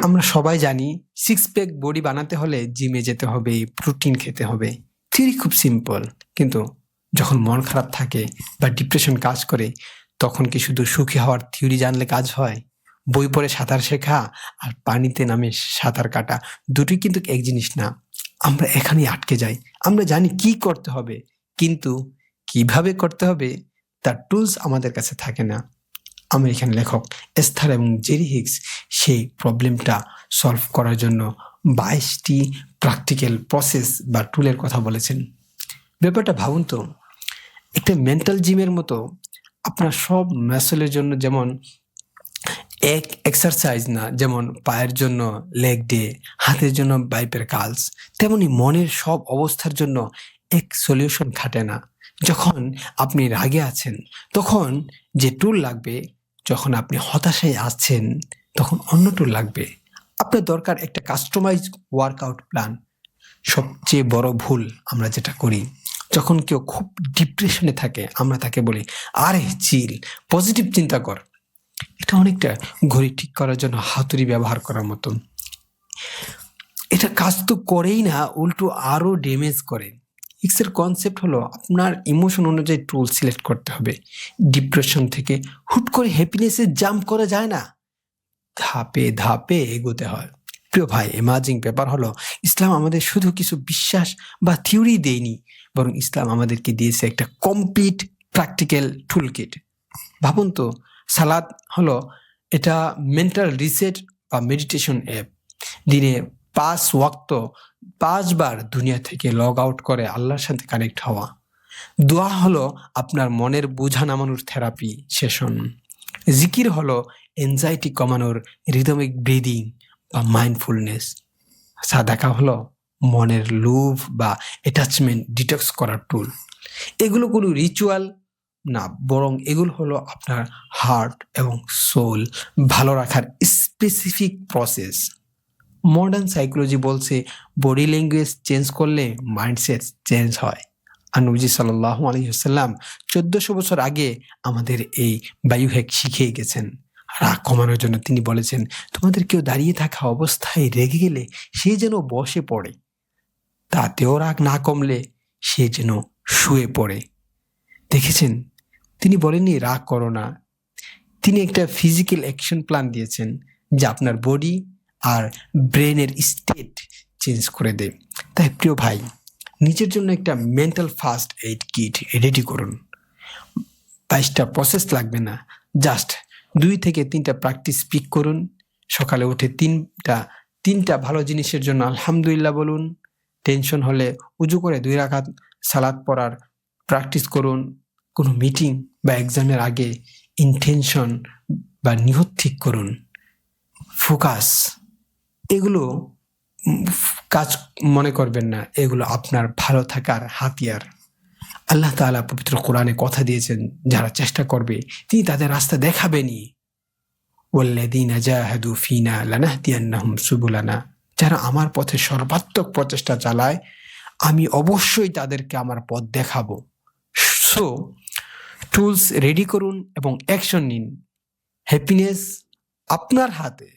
আমরা সবাই জানি সিক্স প্যাক বডি বানাতে হলে জিমে যেতে হবে, প্রোটিন খেতে হবে। থিওরি খুব সিম্পল, কিন্তু যখন মন খারাপ থাকে বা ডিপ্রেশন কাজ করে, তখন কি শুধু সুখী হওয়ার থিওরি জানলে কাজ হয়? বই পড়ে সাঁতার শেখা আর পানিতে নামে সাঁতার কাটা দুটোই কিন্তু এক জিনিস না। আমরা এখানেই আটকে যাই। আমরা জানি কি করতে হবে, কিন্তু কিভাবে করতে হবে তার টুলস আমাদের কাছে থাকে না। আমেরিকান লেখক এস্থার এবং জেরি হিক্স সেই প্রবলেমটা সলভ করার জন্য 22টি প্র্যাকটিক্যাল প্রসেস বা টুলের কথা বলেছেন। ব্যাপারটা ভাবুন তো, একটা মেন্টাল জিমের মতো আপনার সব মাসলের জন্য যেমন এক এক্সারসাইজ না, যেমন পায়ের জন্য লেগ ডে, হাতের জন্য বাইপের কালস, তেমনি মনের সব অবস্থার জন্য এক সলিউশন খাটে না। যখন আপনি রাগে আছেন তখন যে টুল লাগবে, যখন আপনি হতাশায় আছেন তখন অন্য টুল লাগবে। আপনার দরকার একটা কাস্টমাইজ ওয়ার্কআউট প্ল্যান। সবচেয়ে বড় ভুল আমরা যেটা করি, যখন কেউ খুব ডিপ্রেশনে থাকে আমরা তাকে বলি, আরে চিল, পজিটিভ চিন্তা কর। এটা অনেকটা ঘড়ি ঠিক করার জন্য হাতুড়ি ব্যবহার করার মতন। এটা কাজ তো করেই না, উল্টো আরো ড্যামেজ করে। এক্সের কনসেপ্ট হলো আপনার ইমোশন অনুযায়ী টুল সিলেক্ট করতে হবে। ডিপ্রেশন থেকে হুট করে হ্যাপিনেসে জাম্প করা যায় না, ধাপে ধাপে এগোতে হয়। প্রিয় ভাই, এমার্জিং ব্যাপার হলো ইসলাম আমাদের শুধু কিছু বিশ্বাস বা থিওরি দেয়নি, বরং ইসলাম আমাদেরকে দিয়েছে একটা কমপ্লিট প্র্যাকটিক্যাল টুল কিট। ভাবুন তো, সালাদ হলো এটা মেন্টাল রিসেট বা মেডিটেশন অ্যাপ। দিনে 5 ওয়াক্ত 5 বার দুনিয়া থেকে লগ আউট করে আল্লাহর সাথে কানেক্ট হওয়া। দোয়া হলো আপনার মনের বোঝা নামানোর থেরাপি সেশন। জিকির হলো এনজাইটি কমানোর রিদমিক ব্রিদিং বা মাইন্ডফুলনেস। সাদাকা হলো মনের লোভ বা অ্যাটাচমেন্ট ডিটক্স করার টুল। এগুলো কোনো রিচুয়াল না, বরং এগুলো হলো আপনার হার্ট এবং সোল ভালো রাখার স্পেসিফিক প্রসেস। মডার্ন সাইকোলজি বলছে বডি ল্যাঙ্গুয়েজ চেঞ্জ করলে মাইন্ডসেট চেঞ্জ হয়। আর নবীজি সাল্লাল্লাহু আলাইহি ওয়াসাল্লাম 1400 বছর আগে আমাদের এই বায়োহ্যাক শিখিয়ে গেছেন। রাগ কমানোর জন্য তিনি বলেছেন, তোমাদের কেউ দাঁড়িয়ে থাকা অবস্থায় রেগে গেলে সে যেন বসে পড়ে, তাতেও রাগ না কমলে সে যেন শুয়ে পড়ে। দেখেছেন, তিনি বলেননি রাগ করো না, তিনি একটা ফিজিক্যাল অ্যাকশন প্ল্যান দিয়েছেন যা আপনার বডি আর ব্রেনের স্টেট চেঞ্জ করে দেয়। তাই প্রিয় ভাই, নিজের জন্য একটা mental first aid kit ready করুন। 22টা প্রসেস লাগবে না, জাস্ট 2 থেকে 3টা প্র্যাকটিস পিক করুন। সকালে উঠে তিনটা ভালো জিনিসের জন্য আলহামদুলিল্লাহ বলুন। টেনশন হলে উজু করে 2 রাকাত সালাত পড়ার প্র্যাকটিস করুন। কোনো মিটিং বা এক্সামের আগে ইন্টেনশন বা নিয়ত ঠিক করুন। ফোকাস, এগুলো কাজ মনে করবেন না, এগুলো আপনার ভালো থাকার হাতিয়ার। আল্লাহ তাআলা পবিত্র কোরআনে কথা দিয়েছেন, যারা চেষ্টা করবে তিনি তাদের রাস্তা দেখাবেনই। ওয়াল্লাযীনা জাহাদু ফীনা লানাহদিয়ান্নাহুম সুবুলানা। যারা আমার পথে সর্বাত্মক প্রচেষ্টা চালায়, আমি অবশ্যই তাদেরকে আমার পথ দেখাবো। সো টুলস রেডি করুন এবং অ্যাকশন নিন। হ্যাপিনেস আপনার হাতে।